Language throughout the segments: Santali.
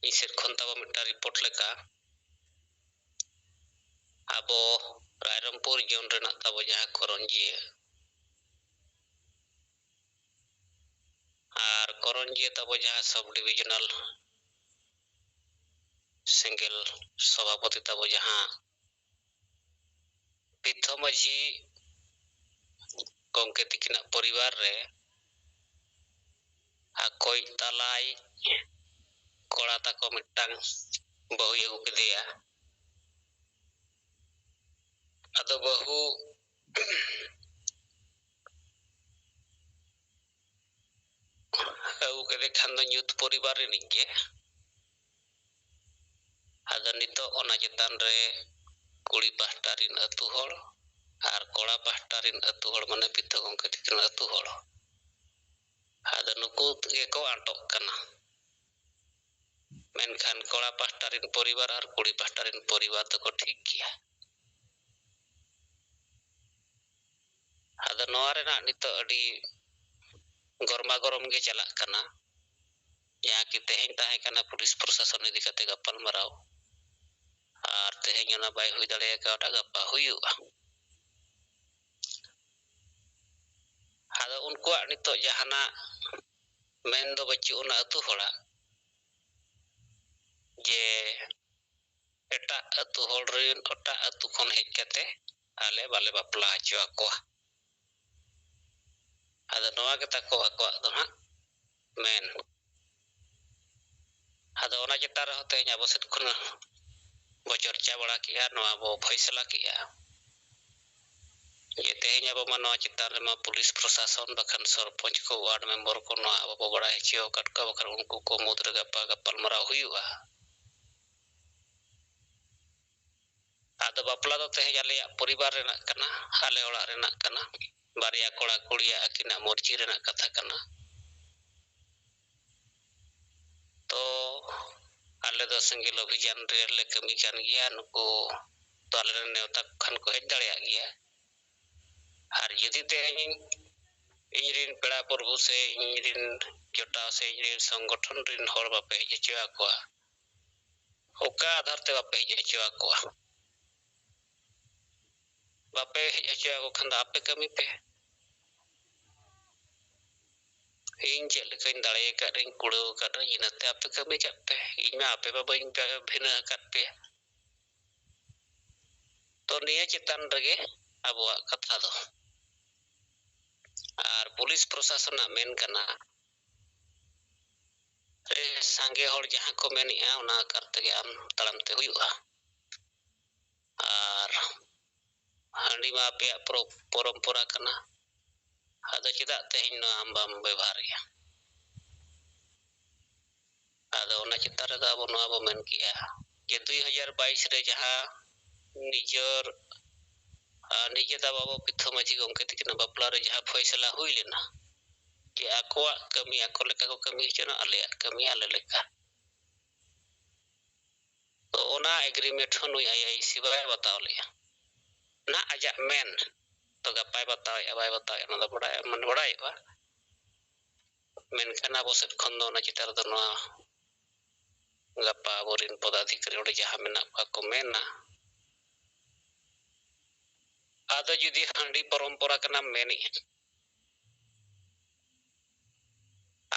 ᱤᱧ ᱥᱮᱫ ᱠᱷᱚᱱ ᱛᱟᱵᱚ ᱢᱤᱫᱴᱟᱝ ᱨᱤᱯᱳर्ᱴ ᱞᱮᱠᱟ ᱟᱵᱚ ᱨᱟᱭᱨᱚᱝᱯᱩᱨ ᱡᱳᱱ ᱨᱮᱱᱟᱜ ᱛᱟᱵᱚ ᱡᱟᱦᱟᱸ ᱠᱚᱨᱚᱧᱡᱤᱭᱟᱹ ᱟᱨ ᱠᱚᱨᱚᱧᱡᱤᱭᱟᱹ ᱛᱟᱵᱚ ᱡᱟᱦᱟᱸ ᱥᱟᱵ ᱰᱤᱵᱷᱤᱡᱚনাᱞ ᱥᱤᱝᱜᱮᱞ ᱥᱚᱵᱷᱟᱯᱚতি ᱛᱟᱵᱚ ᱡᱟᱦᱟᱸ ᱯᱤᱛᱷᱚ ᱢᱟᱹᱡᱷᱤ ᱜᱚᱢᱠᱮ ᱛᱤᱠᱤᱱᱟᱜ ᱯᱚᱨᱤᱵᱟᱨ ᱨᱮ ᱟᱠᱚᱭᱤᱡ ᱛᱟᱞᱟᱭᱤᱡ ᱠᱚᱲᱟ ᱛᱟᱠᱚ ᱢᱤᱫᱴᱟᱝ ᱵᱟᱹᱦᱩᱭ ᱟᱹᱜᱩ ᱠᱮᱫᱮᱭᱟ᱾ ᱟᱫᱚ ᱵᱟᱹᱦᱩ ᱟᱹᱜᱩ ᱠᱮᱫᱮ ᱠᱷᱟᱱ ᱫᱚ ᱧᱩᱛ ᱯᱚᱨᱤᱵᱟᱨ ᱨᱤᱱᱤᱡ ᱜᱮ᱾ ᱟᱫᱚ ᱱᱤᱛᱚᱜ ᱚᱱᱟ ᱪᱮᱛᱟᱱ ᱨᱮ ᱠᱩᱲᱤ ᱯᱟᱦᱴᱟ ᱨᱤᱱ ᱟᱹᱛᱩ ᱦᱚᱲ ᱟᱨ ᱠᱚᱲᱟ ᱯᱟᱦᱴᱟ ᱨᱤᱱ ᱟᱹᱛᱩ ᱦᱚᱲ ᱢᱟᱱᱮ ᱯᱤᱛᱷᱚ ᱜᱚᱢᱠᱮ ᱛᱤᱠᱤᱱ ᱟᱹᱛᱩ ᱦᱚᱲ ᱟᱫᱚ ᱱᱩᱠᱩ ᱜᱮᱠᱚ ᱟᱴᱚᱜ ᱠᱟᱱᱟ᱾ ᱢᱮᱱᱠᱷᱟᱱ ᱠᱚᱲᱟ ᱯᱟᱦᱴᱟ ᱨᱤᱱ ᱯᱚᱨᱤᱵᱟᱨ ᱟᱨ ᱠᱩᱲᱤ ᱯᱟᱦᱴᱟ ᱨᱤᱱ ᱯᱚᱨᱤᱵᱟᱨ ᱫᱚᱠᱚ ᱴᱷᱤᱠ ᱜᱮᱭᱟ᱾ ᱟᱫᱚ ᱱᱚᱣᱟ ᱨᱮᱱᱟᱜ ᱱᱤᱛᱚᱜ ᱟᱹᱰᱤ ᱜᱚᱨᱢᱟ ᱜᱚᱨᱚᱢ ᱜᱮ ᱪᱟᱞᱟᱜ ᱠᱟᱱᱟ᱾ ᱡᱟᱦᱟᱸ ᱠᱤ ᱛᱮᱦᱮᱧ ᱛᱟᱦᱮᱸ ᱠᱟᱱᱟ ᱯᱩᱞᱤᱥ ᱯᱨᱚᱥᱟᱥᱚᱱ ᱤᱫᱤ ᱠᱟᱛᱮ ᱜᱟᱯᱟᱞᱢᱟᱨᱟᱣ ᱟᱨ ᱛᱮᱦᱮᱧ ᱚᱱᱟ ᱵᱟᱭ ᱦᱩᱭ ᱫᱟᱲᱮ ᱠᱟᱣᱫᱟ, ᱜᱟᱯᱟ ᱦᱩᱭᱩᱜᱼᱟ᱾ ᱟᱫᱚ ᱩᱱᱠᱩᱣᱟᱜ ᱱᱤᱛᱚᱜ ᱡᱟᱦᱟᱱᱟᱜ ᱢᱮᱱ ᱫᱚ ᱵᱟᱹᱪᱩᱜ ᱚᱱᱟ ᱟᱹᱛᱩ ᱦᱚᱲᱟᱜ ᱡᱮ ᱮᱴᱟᱜ ᱟᱹᱛᱩ ᱦᱚᱲ ᱨᱤᱱ ᱮᱴᱟᱜ ᱟᱹᱛᱩ ᱠᱷᱚᱱ ᱦᱮᱡ ᱠᱟᱛᱮ ᱟᱞᱮ ᱵᱟᱞᱮ ᱵᱟᱯᱞᱟ ᱦᱚᱪᱚ ᱟᱠᱚᱣᱟ᱾ ᱟᱫᱚ ᱱᱚᱣᱟ ᱜᱮ ᱛᱟᱠᱚ ᱟᱠᱚᱣᱟᱜ ᱫᱚ ᱦᱟᱸᱜ ᱢᱮᱱ᱾ ᱟᱫᱚ ᱚᱱᱟ ᱪᱮᱛᱟᱱ ᱨᱮᱦᱚᱸ ᱛᱮᱦᱮᱧ ᱟᱵᱚ ᱥᱮᱫ ᱠᱷᱚᱱ ᱵᱚ ᱪᱚᱨᱪᱟ ᱵᱟᱲᱟ ᱠᱮᱜᱼᱟ, ᱱᱚᱣᱟ ᱵᱚ ᱯᱷᱚᱭᱥᱟᱞᱟ ᱠᱮᱜᱼᱟ ᱡᱮ ᱛᱮᱦᱮᱧ ᱟᱵᱚ ᱢᱟ ᱱᱚᱣᱟ ᱪᱮᱛᱟᱱ ᱨᱮᱢᱟ ᱯᱩᱞᱤᱥ ᱯᱨᱚᱥᱟᱥᱚᱱ ᱵᱟᱠᱷᱟᱱ ᱥᱚᱨᱯᱚᱧᱪ ᱠᱚ ᱳᱣᱟᱨᱰ ᱢᱮᱢᱵᱟᱨ ᱠᱚ ᱱᱚᱣᱟ ᱟᱵᱚ ᱵᱚ ᱵᱟᱲᱟᱭ ᱦᱚᱪᱚ ᱟᱠᱟᱫ ᱠᱚᱣᱟ, ᱵᱟᱠᱷᱟᱱ ᱩᱱᱠᱩ ᱠᱚ ᱢᱩᱫᱽᱨᱮ ᱜᱟᱯᱟ ᱜᱟᱯᱟᱞᱢᱟᱨᱟᱣ ᱦᱩᱭᱩᱜᱼᱟ᱾ ᱟᱫᱚ ᱵᱟᱯᱞᱟ ᱫᱚ ᱛᱮᱦᱮᱧ ᱟᱞᱮᱭᱟᱜ ᱯᱚᱨᱤᱵᱟᱨ ᱨᱮᱱᱟᱜ ᱠᱟᱱᱟ, ᱟᱞᱮ ᱚᱲᱟᱜ ᱨᱮᱱᱟᱜ ᱠᱟᱱᱟ᱾ ᱵᱟᱨᱭᱟ ᱠᱚᱲᱟ ᱠᱩᱲᱤᱭᱟᱜ ᱟᱹᱠᱤᱱᱟᱜ ᱢᱚᱨᱡᱤ ᱨᱮᱱᱟᱜ ᱠᱟᱛᱷᱟ ᱠᱟᱱᱟ᱾ ᱛᱚ ᱟᱞᱮ ᱫᱚ ᱥᱮᱸᱜᱮᱞ ᱚᱵᱷᱤᱡᱟᱱ ᱨᱮᱞᱮ ᱠᱟᱹᱢᱤ ᱠᱟᱱ ᱜᱮᱭᱟ᱾ ᱱᱩᱠᱩ ᱛᱚ ᱟᱞᱮ ᱨᱮᱱ ᱱᱮᱣᱛᱟ ᱠᱷᱟᱱ ᱠᱚ ᱦᱮᱡ ᱫᱟᱲᱮᱭᱟᱜ ᱜᱮᱭᱟ᱾ ᱟᱨ ᱡᱩᱫᱤ ᱛᱮᱦᱮᱧ ᱤᱧᱨᱮᱱ ᱯᱮᱲᱟ ᱯᱨᱚᱵᱷᱩ ᱥᱮ ᱤᱧᱨᱮᱱ ᱡᱚᱴᱟᱣ ᱥᱮ ᱤᱧᱨᱮᱱ ᱥᱚᱝᱜᱚᱴᱷᱚᱱ ᱨᱮᱱ ᱦᱚᱲ ᱵᱟᱯᱮ ᱦᱮᱡ ᱦᱚᱪᱚ ᱟᱠᱚᱣᱟ, ᱚᱠᱟ ᱟᱫᱷᱟᱨ ᱛᱮ ᱵᱟᱯᱮ ᱦᱮᱡ ᱦᱚᱪᱚ ᱟᱠᱚᱣᱟ? ᱵᱟᱯᱮ ᱦᱮᱡ ᱦᱚᱪᱚ ᱟᱠᱚ ᱠᱷᱟᱱ ᱫᱚ ᱟᱯᱮ ᱠᱟᱹᱢᱤ ᱯᱮ᱾ ᱤᱧ ᱪᱮᱫ ᱞᱮᱠᱟᱧ ᱫᱟᱲᱮ ᱟᱠᱟᱫ ᱨᱮᱧ ᱠᱩᱲᱟᱹᱣ ᱟᱠᱟᱫ ᱨᱮᱧ ᱤᱱᱟᱹᱛᱮ ᱟᱯᱮ ᱠᱟᱹᱢᱤ ᱠᱟᱜ ᱯᱮ᱾ ᱤᱧ ᱢᱟ ᱟᱯᱮ ᱢᱟ ᱵᱟᱹᱧ ᱵᱷᱤᱱᱟᱹ ᱟᱠᱟᱫ ᱯᱮᱭᱟ᱾ ᱛᱚ ᱱᱤᱭᱟᱹ ᱪᱮᱛᱟᱱ ᱨᱮᱜᱮ ᱟᱵᱚᱣᱟᱜ ᱠᱟᱛᱷᱟ ᱫᱚ᱾ ᱟᱨ ᱯᱩᱞᱤᱥ ᱯᱨᱚᱥᱟᱥᱚᱱᱟᱜ ᱢᱮᱱ ᱠᱟᱱᱟ ᱥᱟᱸᱜᱮ ᱦᱚᱲ ᱡᱟᱦᱟᱸ ᱠᱚ ᱢᱮᱱᱮᱜᱼᱟ ᱚᱱᱟ ᱟᱠᱟᱨ ᱛᱮᱜᱮ ᱟᱢ ᱛᱟᱲᱟᱢ ᱛᱮ ᱦᱩᱭᱩᱜᱼᱟ᱾ ᱟᱨ ᱦᱟᱺᱰᱤ ᱢᱟ ᱟᱯᱮᱭᱟᱜ ᱯᱚᱨᱚᱢᱯᱚᱨᱟ ᱠᱟᱱᱟ᱾ ᱟᱫᱚ ᱪᱮᱫᱟᱜ ᱛᱮᱦᱮᱧ ᱱᱚᱣᱟ ᱟᱢ ᱵᱟᱢ ᱵᱮᱵᱷᱟᱨᱮᱜᱼᱟ? ᱟᱫᱚ ᱚᱱᱟ ᱪᱮᱛᱟᱱ ᱨᱮᱫᱚ ᱟᱵᱚ ᱱᱚᱣᱟ ᱵᱚ ᱢᱮᱱ ᱠᱮᱜᱼᱟ ᱡᱮ 2022 ᱨᱮ ᱡᱟᱦᱟᱸ ᱱᱤᱡᱮ ᱫᱚ ᱟᱵᱚ ᱯᱤᱛᱷᱚ ᱢᱟᱹᱡᱷᱤ ᱜᱚᱢᱠᱮ ᱛᱤᱠᱤᱱᱟᱜ ᱵᱟᱯᱞᱟ ᱨᱮ ᱡᱟᱦᱟᱸ ᱯᱷᱚᱭᱥᱟᱞᱟ ᱦᱩᱭ ᱞᱮᱱᱟ ᱡᱮ ᱟᱠᱚᱣᱟᱜ ᱠᱟᱹᱢᱤ ᱟᱠᱚ ᱞᱮᱠᱟ ᱠᱚ ᱠᱟᱹᱢᱤ ᱦᱚᱪᱚᱱᱟ, ᱟᱞᱮᱭᱟᱜ ᱠᱟᱹᱢᱤ ᱟᱞᱮ ᱞᱮᱠᱟ᱾ ᱛᱚ ᱚᱱᱟ ᱮᱜᱽᱨᱤᱢᱮᱱᱴ ᱦᱚᱸ ᱱᱩᱭ IIC ᱵᱟᱭ ᱵᱟᱛᱟᱣ ᱞᱮᱜᱼᱟ ᱱᱟ ᱟᱡᱟᱜ ᱢᱮᱱ᱾ ᱛᱚ ᱜᱟᱯᱟᱭ ᱵᱟᱛᱟᱣᱮᱜᱼᱟ ᱵᱟᱭ ᱵᱟᱛᱟᱣᱮᱜᱼᱟ ᱚᱱᱟ ᱫᱚ ᱵᱟᱲᱟᱭᱚᱜᱼᱟ᱾ ᱢᱮᱱᱠᱷᱟᱱ ᱟᱵᱚ ᱥᱮᱫ ᱠᱷᱚᱱ ᱫᱚ ᱚᱱᱟ ᱪᱮᱛᱟᱱ ᱨᱮᱫᱚ ᱱᱚᱣᱟ ᱜᱟᱯᱟ ᱟᱵᱚᱨᱮᱱ ᱯᱚᱫᱟᱫᱷᱤᱠᱟᱨᱤ ᱚᱸᱰᱮ ᱡᱟᱦᱟᱸ ᱢᱮᱱᱟᱜ ᱠᱚᱣᱟ ᱠᱚ ᱢᱮᱱᱟ᱾ ᱟᱫᱚ ᱡᱩᱫᱤ ᱦᱟᱺᱰᱤ ᱯᱚᱨᱚᱢᱯᱚᱨᱟ ᱠᱟᱱᱟᱢ ᱢᱮᱱᱮᱜᱼᱟ,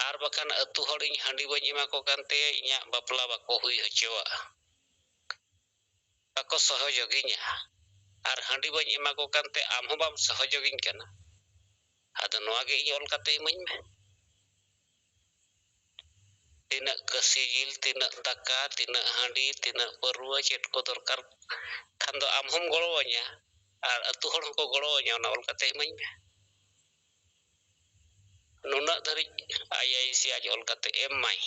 ᱟᱨ ᱵᱟᱠᱷᱟᱱ ᱟᱹᱛᱩ ᱦᱚᱲ ᱤᱧ ᱦᱟᱺᱰᱤ ᱵᱟᱹᱧ ᱮᱢᱟ ᱠᱚ ᱠᱟᱱᱛᱮ ᱤᱧᱟᱹᱜ ᱵᱟᱯᱞᱟ ᱵᱟᱠᱚ ᱦᱩᱭ ᱦᱚᱪᱚᱣᱟᱜᱼᱟ, ᱵᱟᱠᱚ ᱥᱚᱦᱚᱡᱳᱜᱤᱧᱟ, ᱟᱨ ᱦᱟᱺᱰᱤ ᱵᱟᱹᱧ ᱮᱢᱟ ᱠᱚ ᱠᱟᱱᱛᱮ ᱟᱢ ᱦᱚᱸ ᱵᱟᱢ ᱥᱚᱦᱚᱡᱳᱜᱤᱧ ᱠᱟᱱᱟ, ᱟᱫᱚ ᱱᱚᱣᱟ ᱜᱮ ᱤᱧ ᱚᱞ ᱠᱟᱛᱮ ᱤᱢᱟᱹᱧ ᱢᱮ᱾ ᱛᱤᱱᱟᱹᱜ ᱠᱟᱹᱥᱤ ᱡᱤᱞ, ᱛᱤᱱᱟᱹᱜ ᱫᱟᱠᱟ, ᱛᱤᱱᱟᱹᱜ ᱦᱟᱺᱰᱤ, ᱛᱤᱱᱟᱹᱜ ᱯᱟᱹᱨᱣᱟᱹ, ᱪᱮᱫ ᱠᱚ ᱫᱚᱨᱠᱟর ᱠᱷᱟᱱ ᱫᱚ ᱟᱢ ᱦᱚᱢ ᱜᱚᱲᱚ ᱟᱹᱧᱟ ᱟᱨ ᱟᱹᱛᱩ ᱦᱚᱲ ᱦᱚᱸᱠᱚ ᱜᱚᱲᱚ ᱟᱹᱧᱟ, ᱚᱱᱟ ᱚᱞ ᱠᱟᱛᱮ ᱤᱢᱟᱹᱧ ᱢᱮ᱾ ᱱᱩᱱᱟᱹᱜ ᱫᱷᱟᱹᱨᱤᱡ IIC ᱟᱡ ᱚᱞ ᱠᱟᱛᱮ ᱮᱢ ᱢᱟᱭ᱾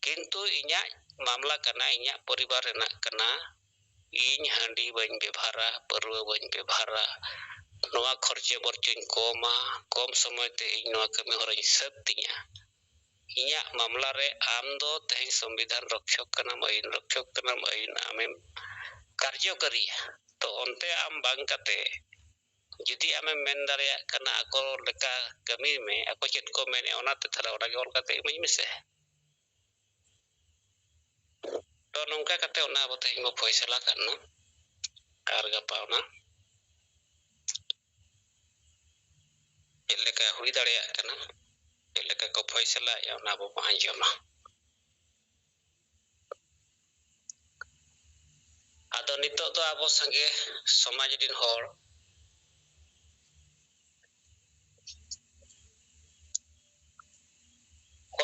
ᱠᱤᱱᱛᱩ ᱤᱧᱟᱹᱜ ᱢᱟᱢᱞᱟ ᱠᱟᱱᱟ, ᱤᱧᱟᱹᱜ ᱯᱚᱨᱤᱵᱟᱨ ᱨᱮᱱᱟᱜ ᱠᱟᱱᱟ, ᱤᱧ ᱦᱟᱺᱰᱤ ᱵᱟᱹᱧ ᱵᱮᱵᱷᱟᱨᱟ, ᱯᱟᱹᱨᱣᱟᱹ ᱵᱟᱹᱧ ᱵᱮᱵᱷᱟᱨᱟ, ᱱᱚᱣᱟ ᱠᱷᱚᱨᱪᱟ ᱵᱚᱨᱪᱚᱧ ᱠᱚᱢᱟ, ᱠᱚᱢ ᱥᱚᱢᱚᱭ ᱛᱮ ᱤᱧ ᱱᱚᱣᱟ ᱠᱟᱹᱢᱤ ᱦᱚᱨᱟᱧ ᱥᱟᱹᱛ ᱛᱤᱧᱟ᱾ ᱤᱧᱟᱹᱜ ᱢᱟᱢᱞᱟ ᱨᱮ ᱟᱢ ᱫᱚ ᱛᱮᱦᱮᱧ ᱥᱚᱝᱵᱤᱫᱷᱟᱱ ᱨᱚᱠᱠᱷᱚᱠ ᱠᱟᱱᱟᱢ, ᱟᱹᱭᱤᱱ ᱨᱚᱠᱠᱷᱚᱠ ᱠᱟᱱᱟᱢ, ᱟᱹᱭᱤᱱ ᱟᱢᱮᱢ ᱠᱟᱨᱡᱚᱠᱟᱨᱤᱭᱟ᱾ ᱛᱚ ᱚᱱᱛᱮ ᱟᱢ ᱵᱟᱝ ᱠᱟᱛᱮ ᱡᱩᱫᱤ ᱟᱢᱮᱢ ᱢᱮᱱ ᱫᱟᱲᱮᱭᱟᱜ ᱠᱟᱱᱟ ᱟᱠᱚ ᱞᱮᱠᱟ ᱠᱟᱹᱢᱤ ᱢᱮ, ᱟᱠᱚ ᱪᱮᱫ ᱠᱚ ᱢᱮᱱᱮᱜᱼᱟ ᱚᱱᱟᱛᱮ ᱛᱟᱦᱚᱞᱮ ᱚᱱᱟᱜᱮ ᱚᱞ ᱠᱟᱛᱮ ᱤᱢᱟᱹᱧ ᱢᱮᱥᱮ᱾ nongka kate ona abo tehin mo foisala karna ar gapa ona eleka hui dareya kana eleka ko foisala ya ona abo anjoma ado nito do abo sange somaj rin hor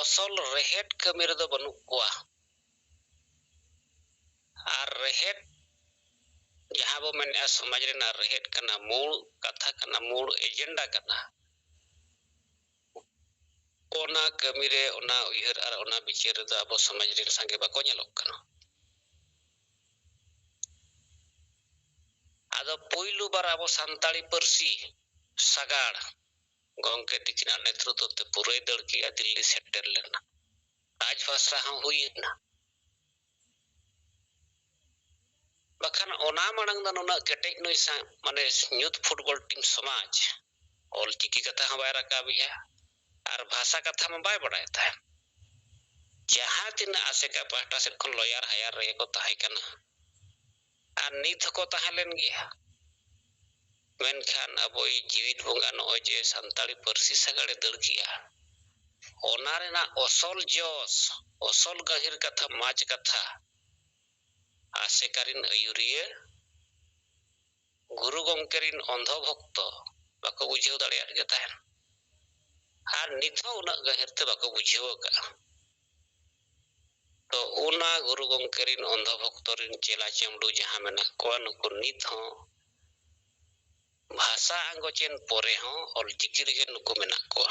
osol rehet kami redo banu kuah ar rehet jaha bo men somaj rena rehet kana mul katha kana mul agenda kana ona kami re ona uyhar ar ona bichir do abo somaj rin sange bako nyelok kana ado poilu bar abo santali persi sagar gongke tikina netrutto te purai dal ki Dilli setter lena raj bhasha ha huina bakan ona manang dan ona ketek noi sa mane youth football team samaj ol chiki katha ha bai rakabiya ar bhasha katha ma bai badai ta jaha tina aseka pahta set khon lawyer hire re ko tahe kana ar nit ko tahalen gya menkhan aboi jiwit bonga no je santali persi sagade dal kiya ona rena osol jos osol gahir katha maj katha asekarin ayuriya guru gongkerin ondho bhokto bako bujhau dareya ge tahen ar nitho una gahir te bako bujhau ka to una guru gongkerin ondho bhokto rin chela chamdu jaha menak ko nuku nitho bhasa angochen pore ho ol chiki rege nuku menak ko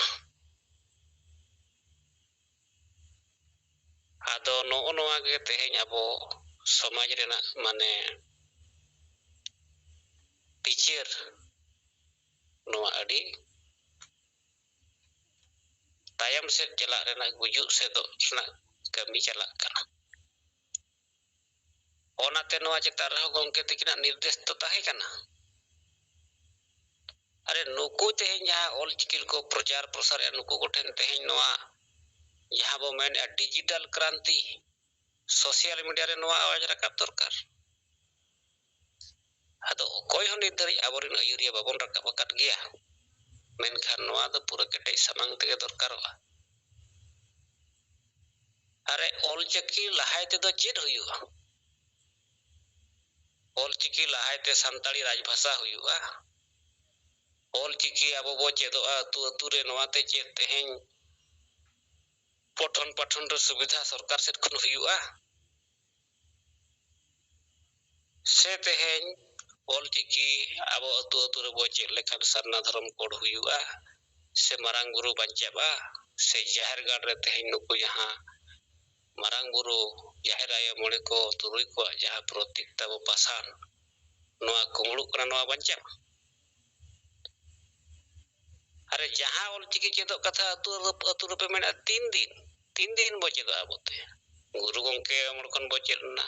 ado no noa ge teheng abo somaj rena mane teacher noa adi tayam set jalak rena gujuk sedo na kami jalak kana onate noa chetar ho gongke tikina nirdesh to tahe kana are nuku teheng jaha ol chikil ko prochar prosar nuku koten teheng noa jaha bo men digital kranti social media re noa awaj rakap dorkar ado okoy hon nidari aborin ayuriya babon rakap akat gya menkhan noa do pura ketek samang tege dorkaroa are ol chiki lahai te do ched huyuga ol chiki lahai te santali raj bhasha huyuga ol chiki abo bo chedoa atu atu re noa te ched teheng pothon pathon re subidha sarkar set khon huyuga se teheng ol chiki abo atu atu re bo ched lekhan sarna dharam code huyuga se marang guru banchaba se jahar gad re teheng nuku jaha marang guru jahir aya mole ko turui ko jaha protik tabo pasan noa kumulu kana noa bancap are jaha ol chiki chedok katha atu rupe mena 3 din bo chedo abote guru gongke amor kon bo ched na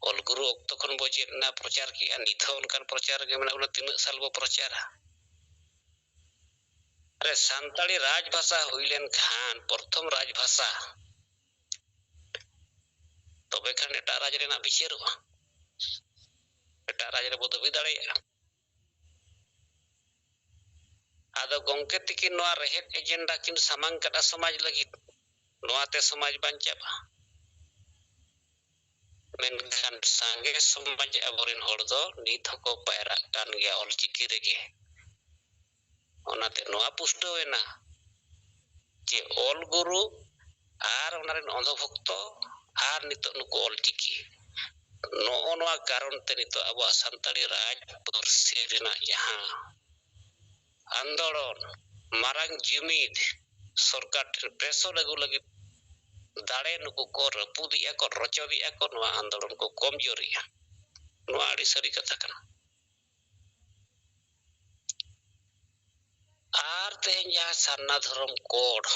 ol guru okto kon bo ched na prochar ki anitho onkan prochar ge mena una tinak sal bo prochara are santali raj bhasha huilen khan prothom raj bhasha tobe khan eta raj rena bicheroa eta raj re bo dabi dareya ado gongke tikin noa rehet agenda kin samang kada samaj lagit noa te samaj bancapa menkhan sange samaj aborin hor do nit hoko paira kan gya ol chiki rege onate noa pusto ena je ol guru ar onaren ondho bhokto ar nito nuku ol chiki no noa karon te nito abo santali raj parsi rena jaha andolon marang jumid सरकार pressure agu lagi dare nuku ko rapudia ko rochodia ko noa andolon ko komjoria noa adi sari katha kana ar teheng jaha sarna dharam code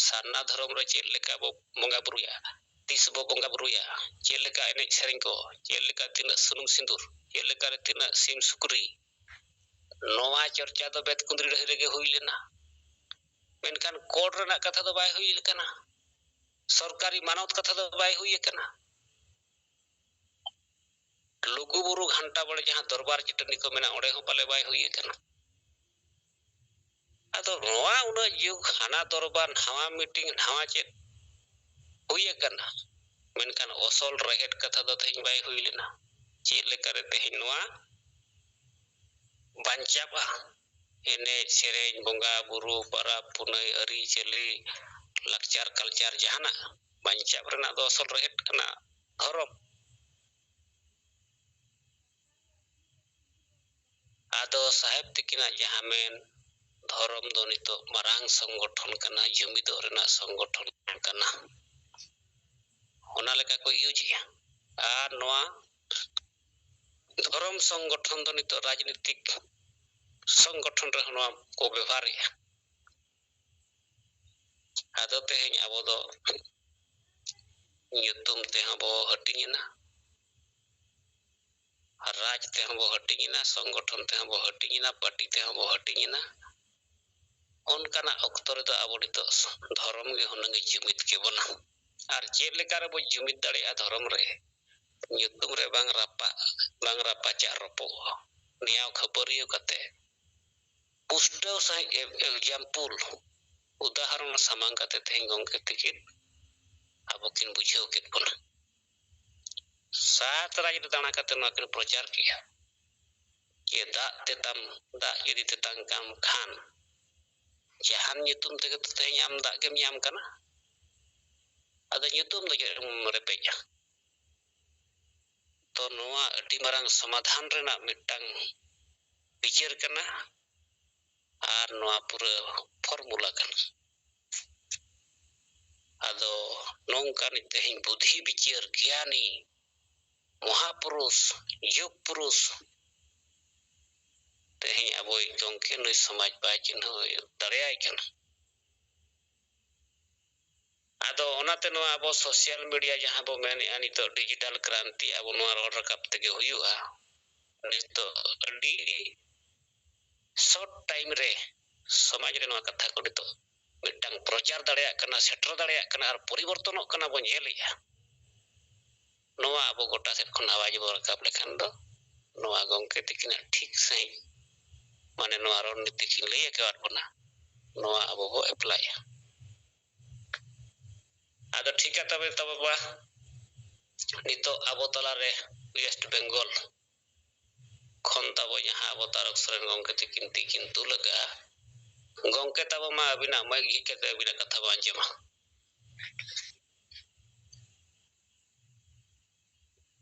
sarna dharam re ched leka bo bonga buruya tis bo bonga buruya ched leka enej sereng ko ched leka tinak sunum sindur ched leka re tinak sim sukri noa चर्चा तो बेत कुंद्री रहे गे हुई लेना मेनखान कोड रना कथा तो बाय हुई लेकना सरकारी मानवत कथा दो बाय हुई कना लुगु बुरु घंटा बड़े जहां दरबार चिटनी को मेना ओडे हो पाले बाय हुई कना आदो नोआ उना युग हाना दरबार नवा मीटिंग नवा चेत हुई कना मेनकान ओसल रहेट कथा दो तेहिं बाय हुई लेना चेत लेकारे तेहिं नोआ बांचाबा एने सेरेñ बोंगा बुरु पारा पुनई अरी चली लाकचार कल्चर जहाना बांचाब रेना दो असल रहेट कना धर्म आदो साहेब तिकिना जहां मेन धर्म दो नितो मारांग संगठन कना जुमिदो रेना संगठन कना ओना लेका को यूजिया आर नोआ धर्म संगठन दो नितो राजनीतिक संगठन रे नोआ को व्यवहारिया आदो तेहेñ आबो दो nyutum te habo hatingina raj te habo hatingina संगठन te habo hatingina party te habo hatingina onkana okto re do abo nito धर्म ge hunange jumit ke bona ar chet lekare bo jumit dare a धर्म re nyutum re bang rapa cha ropo niaw khapariyo kate pustaw sai example udaharon samang kate theng gongke tikin abokin bujhau ket bona सात राज्य दाना कते नो के प्रचार किया के दा तेतम दा यदि तेतंग काम खान जहान nyutum te te nyam दा के nyam kana ada nyutum do repeja to noa adi marang samadhan rena mitang pikir kana ar noa pura formula kana ado nongkan tehin budhi pikir gyani महापुरुष युग पुरुष तेहिं अबोई गंके नुई समाज बाय चिन्ह दरियाय कना आदो ओनाते नो आबो सोशल मीडिया जहां बो मेन आनी तो डिजिटल क्रांति आबो नो रोड रकाप तेगे हुयुआ नितो अडी शॉर्ट टाइम रे समाज रे नो कथा को नितो मिटंग प्रचार दरिया कना सेटर दरिया कना आर परिवर्तन कना बो नेलिया नोआ अब गोटा से खन आवाज बो रकाब लेखान दो नोआ गंके तिकिना ठीक सही माने नोआ रणनीति की लय के बना नोआ अब बो अप्लाई आदो ठीक है तबे तब बा नितो अब तला रे वेस्ट बंगाल खन तब जहां अवतारक सरेन गंके तिकिन तुलगा गंके तब मा अबिना मै घी के अबिना कथा बांजेमा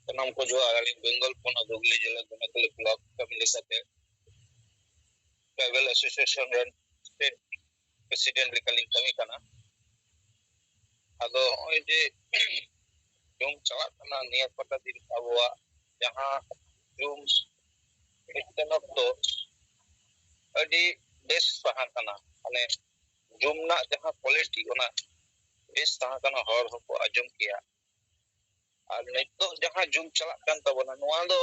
नाम को जो आगामी बंगाल पोना हुगली जिला गुनाकल ब्लॉक कमिटी साथे ट्राइबल एसोसिएशन रन स्टेट प्रेसिडेंट लेकालिंग कमी कना आदो ओय जे जुम चला कना निया पता दिन अबवा जहां जुम इतनक तो अडी बेस सहा कना माने जुम ना जहां क्वालिटी ओना बेस सहा कना हर को आजम किया और नितो जहां जुम चला कान तबना नोआ दो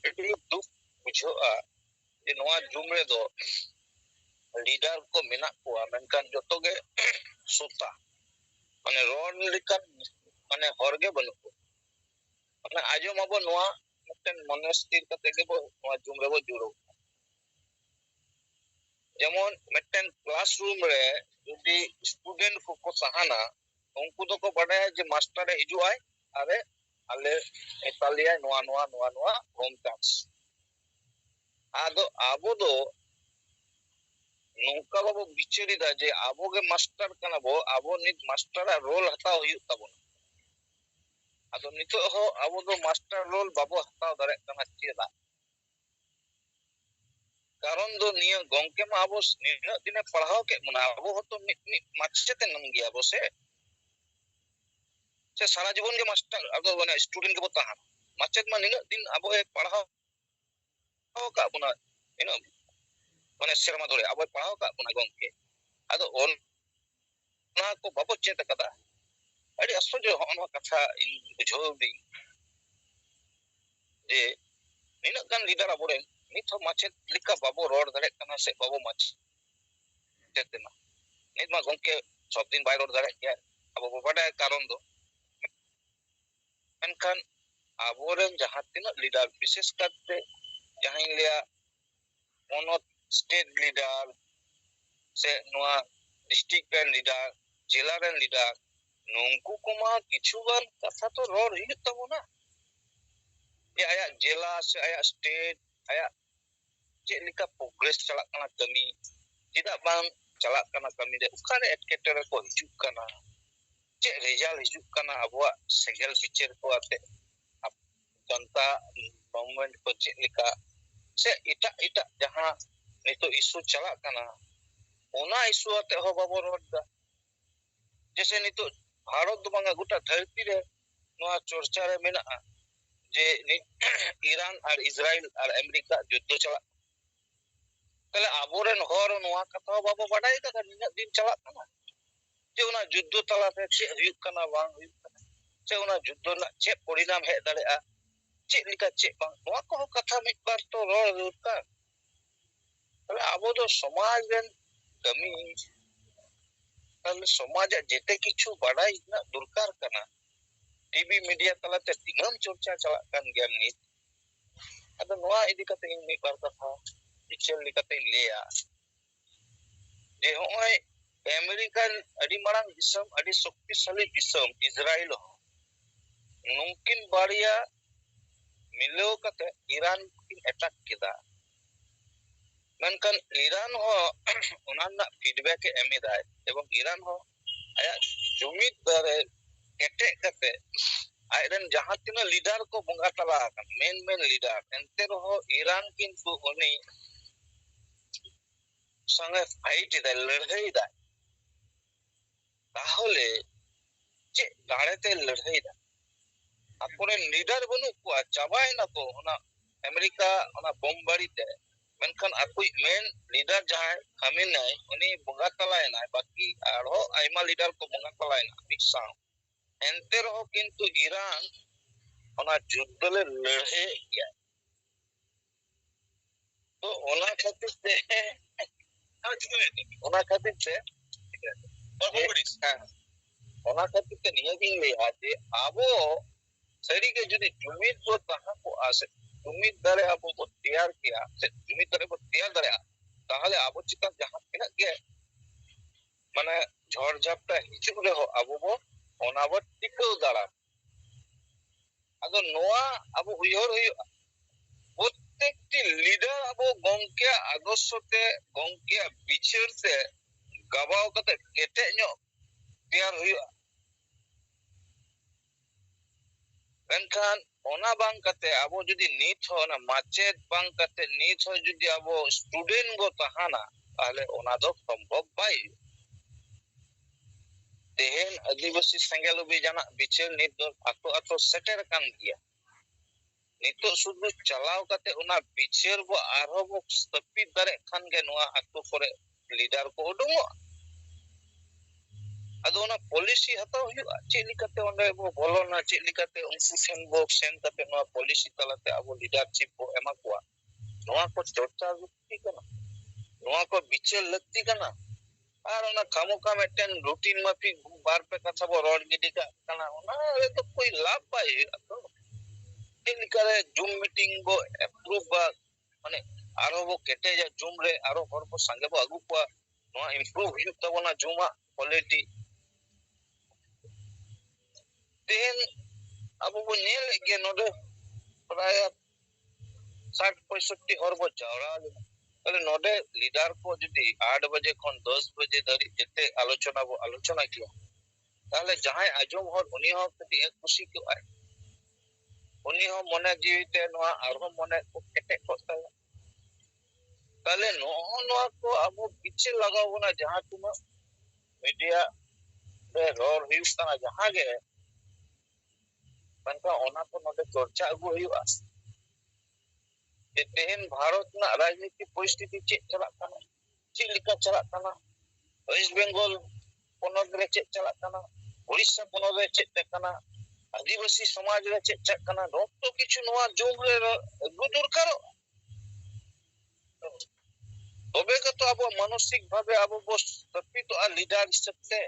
एटी दुख बुझोआ जे नोआ जुम रे दो लीडर को मेना को मेनकान जतो गे सोता माने रोन लिकन माने हरगे बनु माने आजो माबो नोआ मिटन मनस्थिर कते गे बो नोआ जुम रे बो जुरो जेमन मिटन क्लासरूम रे जदी स्टूडेंट को सहाना उनको तो को बड़े जे मास्टर हिजु आय अरे आले एतालिया नोआ होम टास्क आदो आबो दो नौका बाबो बिचेरी दा जे आबो के मास्टर कना बो आबो नित मास्टर रोल हता हुयु तबन आदो नितो हो आबो दो मास्टर रोल बाबो हता दरे कना चेदा कारण दो निया गंके मा आबो निना दिने पढ़ाओ के मना आबो हो तो नित माचते नम गया बो से सारा जीवन के मास्टर आदो माने स्टूडेंट के बता माचत मा निना दिन आबो ए पढ़ाओ का बुना इनो माने शर्मा धरे अब पढ़ाओ का बुना गंके आदो ओन ना को बाबो चेत कदा अड़ी असो होनो कथा इन बुझो दी जे निना गान लीडर अबोरे नित माचेत लिका बाबो रोड दरे कना से बाबो माचेत ना नित मा गंके सब दिन बाय रोड दरे क्या abo bo badai karon do menkan aboren jahan tina leader bises kate jahan liya monot state leader se noa district ren leader jela ren leader nungku kuma kichugan katha to ror hiyut tabona ya aya jela se aya state aya cek lika progress chalak kana kami tidak bang chalak kana kami de ukare etketore ko hijuk kana cek result hijuk kana abuak segel picture ko ate janta government ko cek lika se ita jahan nitu isu chalak kana ona isu ate ho babor roda jese nitu bharat do banga gota dharti re noa chorcha re mena je Iran ar Israel ar America juddho chalak tale aboren hor noa katha babo badai kada ninyak din chalak kana je ona juddho talate cek huyuk kana bang huyuk kana se ona juddho na cek porinam hej dare'a cek lika cek bang noa ko katha midbar to ror dorkar tale abo do samaj ren kami tale samaj jete kichu badai na dorkar kana TV media talate tinam chorcha chalak kan gyan nit ado noa idi kate ing midbar katha pichel likate leya je hoy American adi marang disam adi शक्तिशाली disam Israel ho mungkin baria मिलो kate Iran kin attack kida menkan Iran ho onanna feedback e emidai ebong Iran ho aya jumid dare ketek kate airen jahan tina leader ko bonga tala akan main leader ente roho Iran kintu oni sange fight ida ladhai da tahole cek darete ladhai da akoren leader banu ko chabai na to ona Amerika ona bombari te menkan akui main leader jahan Khamenei uni bonga talai na baki arho aima leader ko bonga talai na bisang ente roho kintu Iran ona juddho le ladhai ya to ona khatir te ona khatir te ona khatir te niya din le aje abo sari ke jodi jumid bo taha ko ase jumid dare abo bo tiyar kiya se jumid dare bo tiyar dare tahale abo chitan jahan tina ge mane jhor jhapta hijuk reho abo bo ona bo tikau dara ado noa abo uyhor huyuga প্রত্যেকটি leader abo gongke adosso te gongke bichar te gabaw kate kete nyok tiyar huyuga menkan ona bang kate abo jodi nit ho na machet bang kate nit ho jodi abo student go tahana tahle ona do সম্ভব bai tehen adivasi sengel ubi jana bichar nit do ato seter kan dia nitok sudu chalaw kate ona bichar bo arho bo stapid dare khan ge noa ato kore leader ko udungo ado ona policy hataw huyuga cek likate onde bo bolona cek likate unku sen bo sen kate noa policy talate abo leadership bo ema kuwa noa ko chorcha lukti kana noa ko bichar lakti kana ar ona khamuka meten routine mafi bar pe katha bo rod gidi kana ona to koi labh bai ato likare zoom meeting bo approve ba mane aro bo kete ja zoom re aro hor bo sange bo agu kwa no improve huyuk tabona zoom quality then abo bo nel ge node praya 60-65 hor bo jawra tale node leader ko jodi 8 baje khon 10 baje dhari jete alochona kiya tahle jahay ajom hor uni ho kati ek khushi ko ai uni ho mone jiwi te noa arho mone ko ketek ko tayo tahle noa ko abo piche lagaw bona jahan tuma media re ror huyuk kana jahan ge banka ona ko node chorcha agu huyuga tehen bharat na rajniti poristiti cek chalak kana cek lika chalak kana West Bengal ponot re cek chalak kana Orissa ponot re cek kana आदिवासी समाज रे चेक चेक कना डॉक्टर किछु नवा जोग रे गुदुर करो तबे के तो अब मानसिक भाबे अब बस तपी तो आ लीडर सकते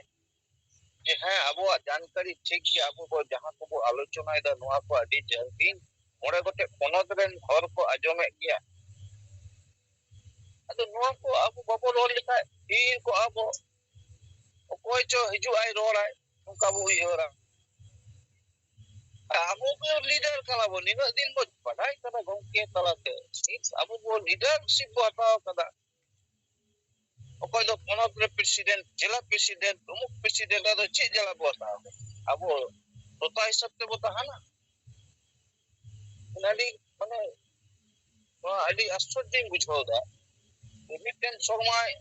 je abuak jankari thik ge abu bo jahan ko bo alochonai da noa ko adi jaldi more gote ponot ren hor ko ajomek gea ado noa ko abu babo rol lekha ko abu okoy cho hiju ai rolai nungka bu uyora abu ko leader kala bo nina din bo padai kada gongke talate abu bo leadership bo hataw kada okoy do ponot re president jela president umuk president ado che jela bo hataw abu tota hisab te bo tahana nadi mane adi aschorjing bujhau da miten somay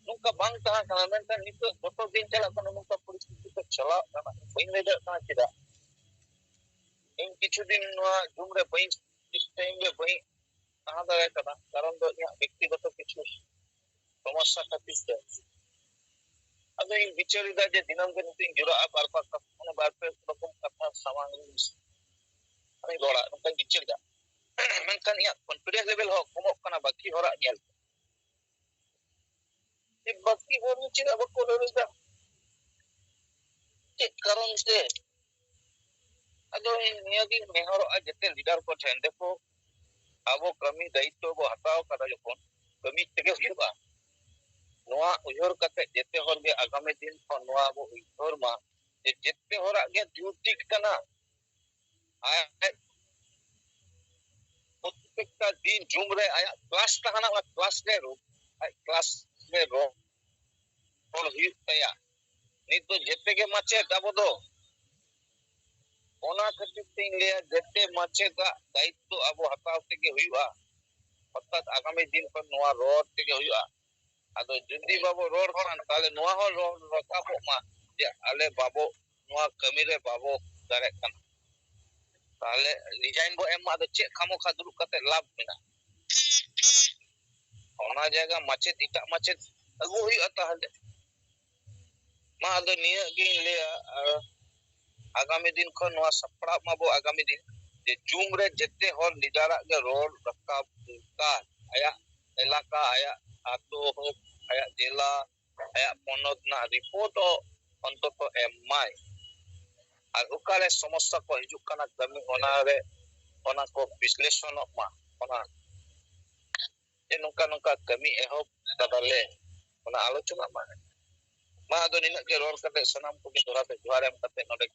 nungka bang tahan kana menkan nitu joto din chalak kana nungka परिस्थिति ko chalak kana bain leda kana chida इन किछु दिन नोआ जुमरे बाई इस टाइम में बाई कहां दरे kana karon do nya ব্যক্তিগত কিছু সমস্যা খাতির te ado in bichari da je dinam ke nitu jura bar bar মানে বার pe রকম কথা সামান আমি গড়া nungka bichari da menkan ya confidence level ho komok kana baki horak nyel ti baki hor ni chira bako lurus da ti karon se ado in niya din mehor a jete leader ko chen dekho abo kami daitto bo hataw kada jokon kami tege huba noa uyhor kate jete hor ge agame din khon noa bo uyhor ma je jete horak ge duty kana ay প্রত্যেকটা দিন জুমরে আয়া class tahana wa class re ro ay class me ro hor huyuk taya nit do jete ge mache dabo do ona khatir ting le jete mache da daitto abo hataw tege huyuga অর্থাৎ আগামী দিন khon noa rod tege huyuga ado judi babo rod horan tale noa ho rod rakabo ma je ale babo noa kami re babo dare kan tale resign bo em ado che khamo kha duruk kate labh mena ona jaga macet itak macet agu huyuga tahale ma ado niya gin le agami din khon noa sapra ma bo agami din je jumre jete hor nidara ge rod rakab ka aya elaka aya ato hok aya jela aya ponot na report o ontoto emai আর ওকারে সমস্যা ko hijuk kana kami onare ona ko বিশ্লেষণক ma ona e nungka nungka kami ehop kadale ona alochona ma ado nina ke ror kate sanam ko ke dorate johar em kate node